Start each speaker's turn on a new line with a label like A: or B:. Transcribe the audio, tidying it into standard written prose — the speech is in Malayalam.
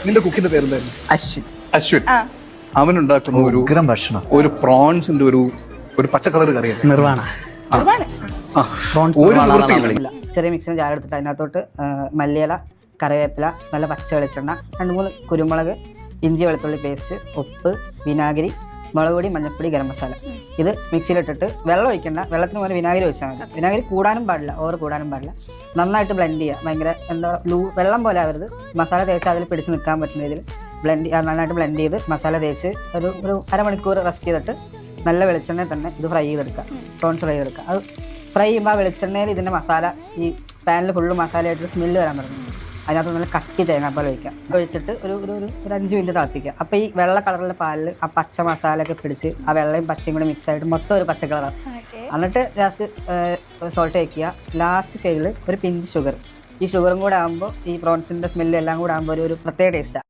A: നിന്റെ കുക്കിന്റെ പേരെന്തായിരുന്നു? അശ്വിൻ. അവനുണ്ടാക്കുന്ന ഒരു
B: ഉഗ്രം ഭക്ഷണം,
A: ഒരു പ്രോൺസിന്റെ ഒരു പച്ച കളർ കറിയല്ലേ?
B: നിർവാണ.
A: ഒരു നിവൃത്തിയില്ല.
C: ചെറിയ മിക്സിന് ജാർ എടുത്തിട്ട് അതിനകത്തോട്ട് മല്ലിയില, കറിവേപ്പില, നല്ല പച്ച വെളിച്ചെണ്ണ, 2-3 കുരുമുളക്, ഇഞ്ചി വെളുത്തുള്ളി പേസ്റ്റ്, ഉപ്പ്, വിനാഗിരി, മുളക് പൊടി, മഞ്ഞൾപ്പൊടി, ഗരം മസാല. ഇത് മിക്സിയിലിട്ടിട്ട് വെള്ളം ഒഴിക്കണ്ട, വെള്ളത്തിന് പോലെ വിനാഗിരി ഒഴിച്ചാൽ മതി. വിനാഗിരി കൂടാനും പാടില്ല, ഓവർ കൂടാനും പാടില്ല. നന്നായിട്ട് ബ്ലെൻഡ് ചെയ്യുക. ഭയങ്കര വെള്ളം പോലെ ആവരുത്. മസാല തേച്ച് അതിൽ പിടിച്ച് നിൽക്കാൻ പറ്റുന്ന രീതിയിൽ നന്നായിട്ട് ബ്ലെൻഡ് ചെയ്ത് മസാല തേച്ച് ഒരു അരമണിക്കൂർ റെസ്റ്റ് ചെയ്തിട്ട് നല്ല വെളിച്ചെണ്ണയിൽ തന്നെ ഇത് ഫ്രൈ ചെയ്തെടുക്കുക. പ്രോൺസ് ഫ്രൈ ചെയ്തെടുക്കുക. അത് ഫ്രൈ ചെയ്യുമ്പോൾ ആ വെളിച്ചെണ്ണയിൽ ഇതിൻ്റെ മസാല ഈ പാനിൽ ഫുള്ള് മസാലയായിട്ട് സ്മെല്ല് വരാൻ തുടങ്ങും. അതിനകത്ത് നല്ല കട്ടി തേങ്ങാപ്പാൽ ഒഴിക്കാം. ഒഴിച്ചിട്ട് ഒരു 5 മിനിറ്റ് തിളപ്പിക്കുക. അപ്പോൾ ഈ വെള്ള കളറിലെ പാലിൽ ആ പച്ച മസാലയൊക്കെ പിടിച്ച് ആ വെള്ളയും പച്ചയും കൂടി മിക്സ് ആയിട്ട് മൊത്തം ഒരു പച്ച കളറാണ്. എന്നിട്ട് ലാസ്റ്റ് സോൾട്ട് വയ്ക്കുക. ലാസ്റ്റ് സ്റ്റേജിൽ ഒരു പിഞ്ച് ഷുഗർ. ഈ ഷുഗറും കൂടെ ആകുമ്പോൾ ഈ പ്രോൺസിൻ്റെ സ്മെല്ല് എല്ലാം കൂടെ ആകുമ്പോൾ ഒരു പ്രത്യേക ടേസ്റ്റാണ്.